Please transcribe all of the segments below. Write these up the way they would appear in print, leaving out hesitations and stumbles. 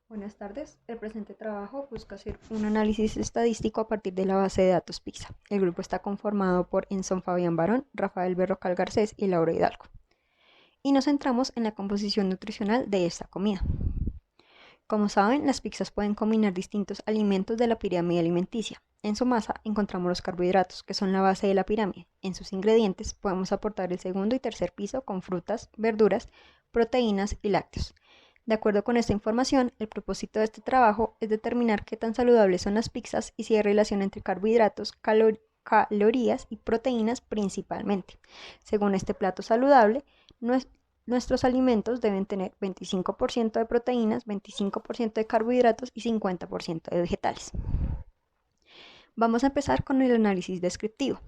Buenas tardes. El presente trabajo busca hacer un análisis estadístico a partir de la base de datos PISA. El grupo está conformado por Enson Fabián Barón, Rafael Berrocal Garcés y Laura Hidalgo. Y nos centramos en la composición nutricional de esta comida. Como saben, las pizzas pueden combinar distintos alimentos de la pirámide alimenticia. En su masa encontramos los carbohidratos, que son la base de la pirámide. En sus ingredientes podemos aportar el segundo y tercer piso con frutas, verduras, proteínas y lácteos. De acuerdo con esta información, el propósito de este trabajo es determinar qué tan saludables son las pizzas y si hay relación entre carbohidratos, calorías y proteínas principalmente. Según este plato saludable, nuestros alimentos deben tener 25% de proteínas, 25% de carbohidratos y 50% de vegetales. Vamos a empezar con el análisis descriptivo.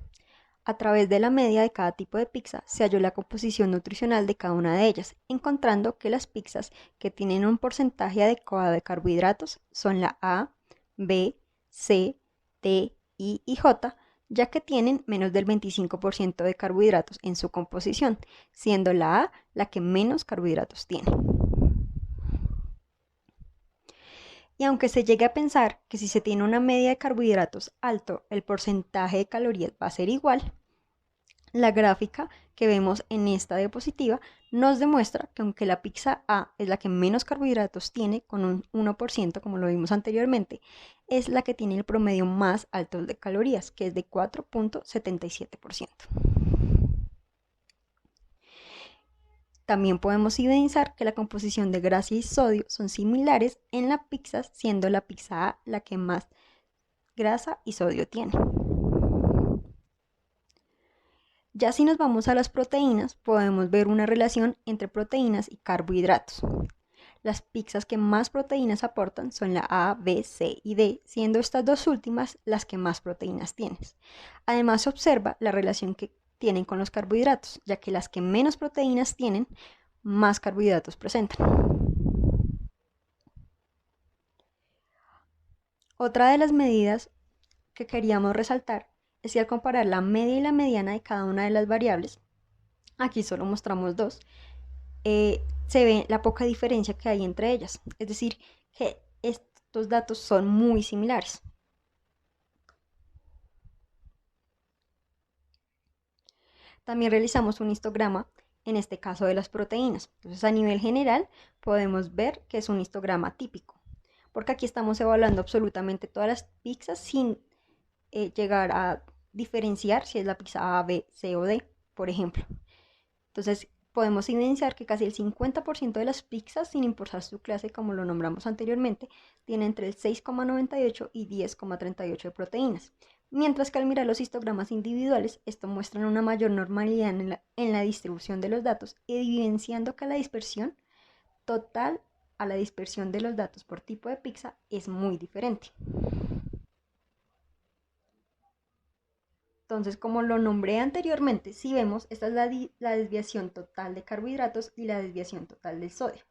A través de la media de cada tipo de pizza se halló la composición nutricional de cada una de ellas, encontrando que las pizzas que tienen un porcentaje adecuado de carbohidratos son la A, B, C, D, I y J, ya que tienen menos del 25% de carbohidratos en su composición, siendo la A la que menos carbohidratos tiene. Y aunque se llegue a pensar que si se tiene una media de carbohidratos alto, el porcentaje de calorías va a ser igual, la gráfica que vemos en esta diapositiva nos demuestra que aunque la pizza A es la que menos carbohidratos tiene, con un 1%, como lo vimos anteriormente, es la que tiene el promedio más alto de calorías, que es de 4.77%. También podemos evidenciar que la composición de grasa y sodio son similares en las pizzas, siendo la pizza A la que más grasa y sodio tiene. Ya si nos vamos a las proteínas, podemos ver una relación entre proteínas y carbohidratos. Las pizzas que más proteínas aportan son la A, B, C y D, siendo estas dos últimas las que más proteínas tienen. Además, se observa la relación que tienen con los carbohidratos, ya que las que menos proteínas tienen, más carbohidratos presentan. Otra de las medidas que queríamos resaltar es que al comparar la media y la mediana de cada una de las variables, aquí solo mostramos dos, se ve la poca diferencia que hay entre ellas. Es decir, que estos datos son muy similares. También realizamos un histograma, en este caso de las proteínas. Entonces, a nivel general, podemos ver que es un histograma típico, porque aquí estamos evaluando absolutamente todas las pizzas sin llegar a diferenciar si es la pizza A, B, C o D, por ejemplo. Entonces, podemos evidenciar que casi el 50% de las pizzas, sin importar su clase, como lo nombramos anteriormente, tiene entre el 6,98 y 10,38 de proteínas. Mientras que al mirar los histogramas individuales, esto muestra una mayor normalidad en la distribución de los datos, evidenciando que la dispersión total a la dispersión de los datos por tipo de pizza es muy diferente. Entonces, como lo nombré anteriormente, si vemos, esta es la desviación total de carbohidratos y la desviación total del sodio.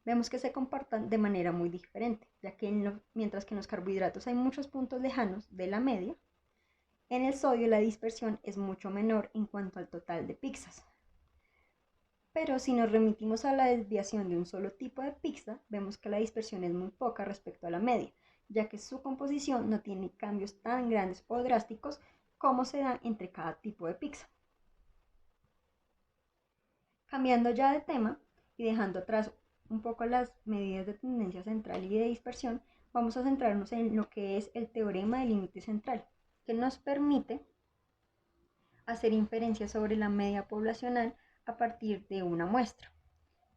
Vemos que se comportan de manera muy diferente, ya que mientras que en los carbohidratos hay muchos puntos lejanos de la media, en el sodio la dispersión es mucho menor en cuanto al total de pizzas. Pero si nos remitimos a la desviación de un solo tipo de pizza, vemos que la dispersión es muy poca respecto a la media, ya que su composición no tiene cambios tan grandes o drásticos como se da entre cada tipo de pizza. Cambiando ya de tema y dejando atrás un poco las medidas de tendencia central y de dispersión, vamos a centrarnos en lo que es el teorema del límite central, que nos permite hacer inferencias sobre la media poblacional a partir de una muestra.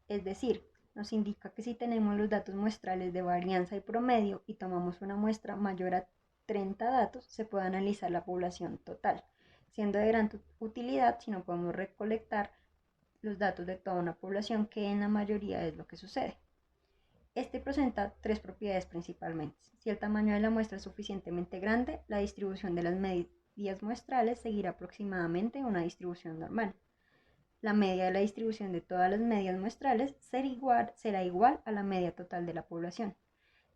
Es decir, nos indica que si tenemos los datos muestrales de varianza y promedio y tomamos una muestra mayor a 30 datos, se puede analizar la población total, siendo de gran utilidad si no podemos recolectar los datos de toda una población, que en la mayoría es lo que sucede. Este presenta tres propiedades principalmente. Si el tamaño de la muestra es suficientemente grande, la distribución de las medias muestrales seguirá aproximadamente una distribución normal. La media de la distribución de todas las medias muestrales será igual a la media total de la población.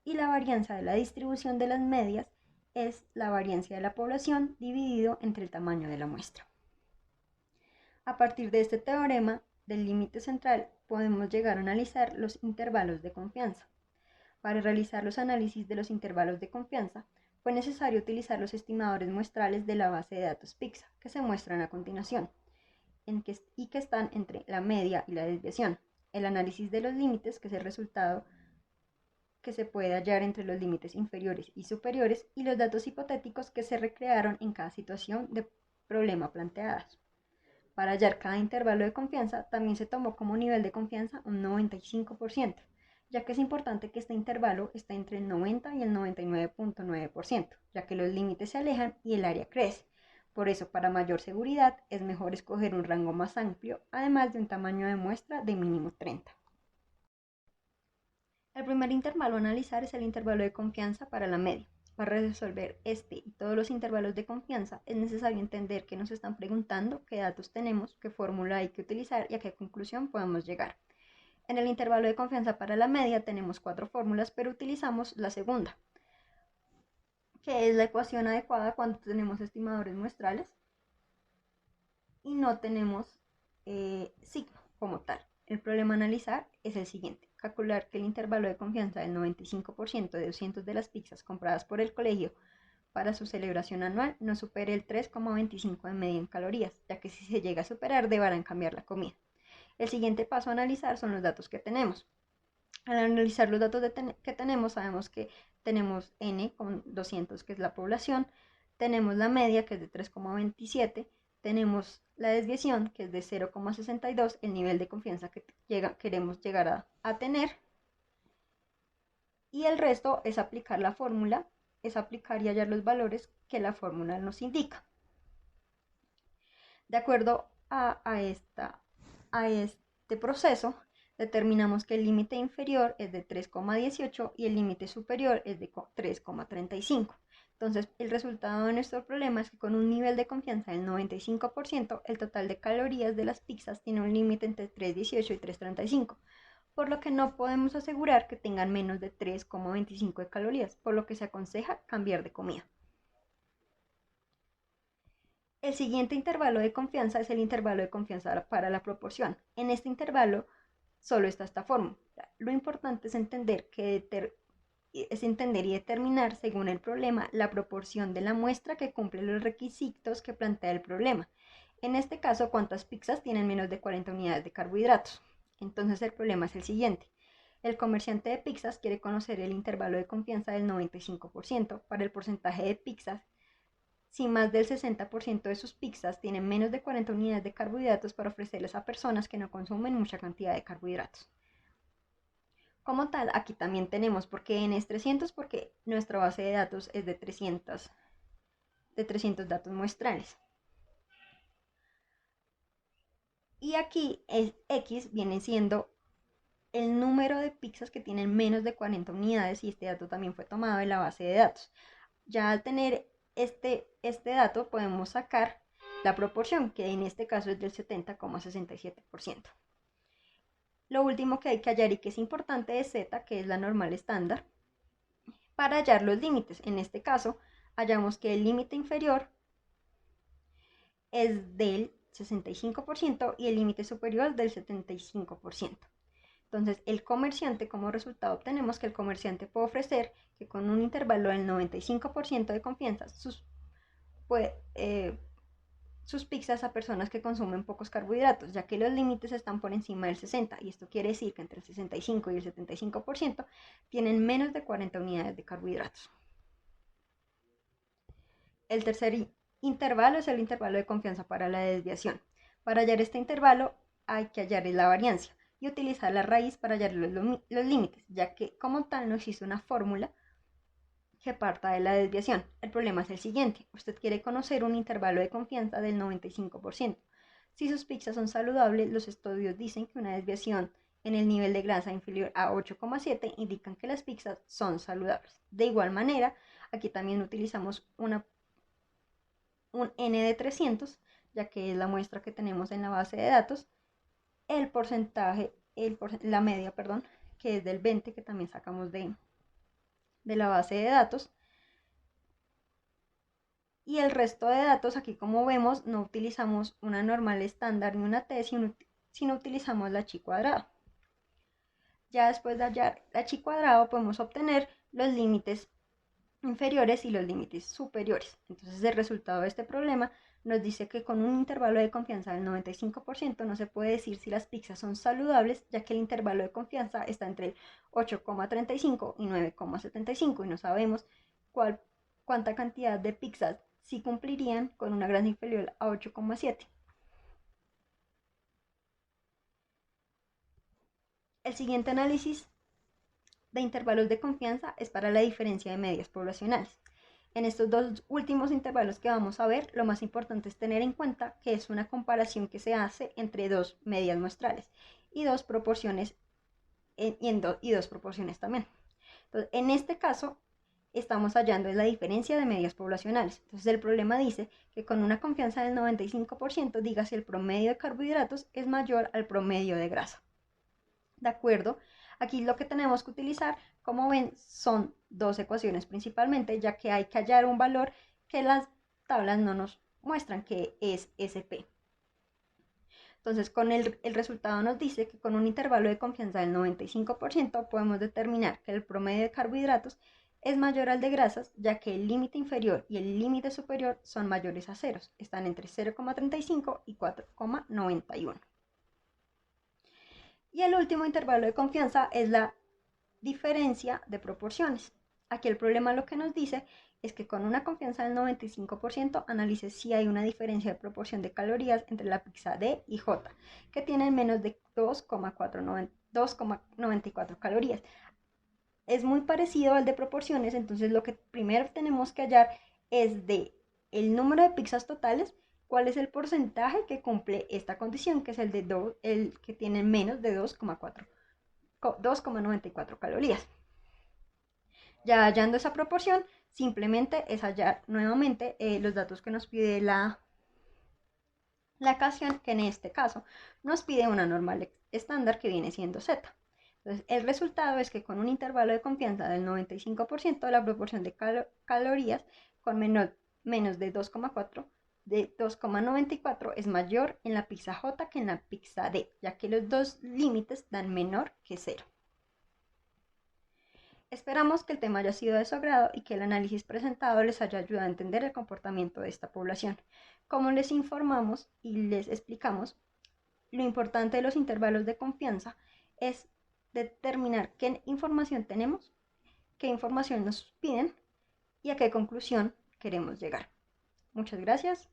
Y la varianza de la distribución de las medias es la varianza de la población dividido entre el tamaño de la muestra. A partir de este teorema del límite central podemos llegar a analizar los intervalos de confianza. Para realizar los análisis de los intervalos de confianza, fue necesario utilizar los estimadores muestrales de la base de datos PICSA, que se muestran a continuación, y que están entre la media y la desviación. El análisis de los límites, que es el resultado que se puede hallar entre los límites inferiores y superiores, y los datos hipotéticos que se recrearon en cada situación de problema planteadas. Para hallar cada intervalo de confianza, también se tomó como nivel de confianza un 95%, ya que es importante que este intervalo esté entre el 90 y el 99.9%, ya que los límites se alejan y el área crece. Por eso, para mayor seguridad, es mejor escoger un rango más amplio, además de un tamaño de muestra de mínimo 30. El primer intervalo a analizar es el intervalo de confianza para la media. Para resolver este y todos los intervalos de confianza es necesario entender que nos están preguntando qué datos tenemos, qué fórmula hay que utilizar y a qué conclusión podemos llegar. En el intervalo de confianza para la media tenemos 4 fórmulas, pero utilizamos la segunda, que es la ecuación adecuada cuando tenemos estimadores muestrales y no tenemos signo como tal. El problema a analizar es el siguiente: calcular que el intervalo de confianza del 95% de 200 de las pizzas compradas por el colegio para su celebración anual no supere el 3,25 de media en calorías, ya que si se llega a superar deberán cambiar la comida. El siguiente paso a analizar son los datos que tenemos. Al analizar los datos que tenemos, sabemos que tenemos N con 200, que es la población, tenemos la media, que es de 3,27, tenemos la desviación, que es de 0,62, el nivel de confianza que queremos llegar a tener, y el resto es aplicar la fórmula, es aplicar y hallar los valores que la fórmula nos indica. De acuerdo a este proceso, determinamos que el límite inferior es de 3,18 y el límite superior es de 3,35. Entonces, el resultado de nuestro problema es que con un nivel de confianza del 95%, el total de calorías de las pizzas tiene un límite entre 3,18 y 3,35, por lo que no podemos asegurar que tengan menos de 3,25 de calorías, por lo que se aconseja cambiar de comida. El siguiente intervalo de confianza es el intervalo de confianza para la proporción. En este intervalo solo está esta fórmula. Lo importante es entender y determinar, según el problema, la proporción de la muestra que cumple los requisitos que plantea el problema. En este caso, cuántas pizzas tienen menos de 40 unidades de carbohidratos. Entonces el problema es el siguiente: el comerciante de pizzas quiere conocer el intervalo de confianza del 95% para el porcentaje de pizzas si más del 60% de sus pizzas tienen menos de 40 unidades de carbohidratos para ofrecerles a personas que no consumen mucha cantidad de carbohidratos. Como tal, aquí también tenemos, porque n es 300, porque nuestra base de datos es de 300 datos muestrales. Y aquí X viene siendo el número de pizzas que tienen menos de 40 unidades, y este dato también fue tomado de la base de datos. Ya al tener este dato podemos sacar la proporción, que en este caso es del 70,67%. Lo último que hay que hallar y que es importante es Z, que es la normal estándar, para hallar los límites. En este caso, hallamos que el límite inferior es del 65% y el límite superior del 75%. Entonces, el comerciante, como resultado, obtenemos que el comerciante puede ofrecer que con un intervalo del 95% de confianza sus pizzas a personas que consumen pocos carbohidratos, ya que los límites están por encima del 60, y esto quiere decir que entre el 65 y el 75% tienen menos de 40 unidades de carbohidratos. El tercer intervalo es el intervalo de confianza para la desviación. Para hallar este intervalo hay que hallar la variancia y utilizar la raíz para hallar los límites, ya que como tal no existe una fórmula que parta de la desviación. El problema es el siguiente: usted quiere conocer un intervalo de confianza del 95%. Si sus pizzas son saludables, los estudios dicen que una desviación en el nivel de grasa inferior a 8,7 indican que las pizzas son saludables. De igual manera, aquí también utilizamos un N de 300, ya que es la muestra que tenemos en la base de datos, el porcentaje, la media, perdón, que es del 20, que también sacamos de la base de datos, y el resto de datos. Aquí, como vemos, no utilizamos una normal estándar ni una T, sino utilizamos la chi cuadrada. Ya después de hallar h cuadrado podemos obtener los límites inferiores y los límites superiores. Entonces el resultado de este problema nos dice que con un intervalo de confianza del 95% no se puede decir si las pizzas son saludables, ya que el intervalo de confianza está entre el 8,35 y 9,75 y no sabemos cuánta cantidad de pizzas sí cumplirían con una grasa inferior a 8,7. El siguiente análisis de intervalos de confianza es para la diferencia de medias poblacionales. En estos dos últimos intervalos que vamos a ver, lo más importante es tener en cuenta que es una comparación que se hace entre dos medias muestrales y dos proporciones y dos proporciones también. Entonces, en este caso, estamos hallando la diferencia de medias poblacionales. Entonces, el problema dice que con una confianza del 95%, diga si el promedio de carbohidratos es mayor al promedio de grasa. ¿De acuerdo? Aquí lo que tenemos que utilizar, como ven, son dos ecuaciones principalmente, ya que hay que hallar un valor que las tablas no nos muestran, que es SP. Entonces, con el resultado nos dice que con un intervalo de confianza del 95% podemos determinar que el promedio de carbohidratos es mayor al de grasas, ya que el límite inferior y el límite superior son mayores a ceros, están entre 0,35 y 4,91. Y el último intervalo de confianza es la diferencia de proporciones. Aquí el problema lo que nos dice es que con una confianza del 95% analice si hay una diferencia de proporción de calorías entre la pizza D y J, que tienen menos de 2,94 calorías. Es muy parecido al de proporciones, entonces lo que primero tenemos que hallar es de el número de pizzas totales, cuál es el porcentaje que cumple esta condición, que es el que tiene menos de 2,94 calorías. Ya hallando esa proporción, simplemente es hallar nuevamente los datos que nos pide la ecuación, que en este caso nos pide una normal estándar que viene siendo Z. Entonces, el resultado es que con un intervalo de confianza del 95%, la proporción de calorías con menos de 2,94 es mayor en la pizza J que en la pizza D, ya que los dos límites dan menor que 0. Esperamos que el tema haya sido de su agrado y que el análisis presentado les haya ayudado a entender el comportamiento de esta población. Como les informamos y les explicamos, lo importante de los intervalos de confianza es determinar qué información tenemos, qué información nos piden y a qué conclusión queremos llegar. Muchas gracias.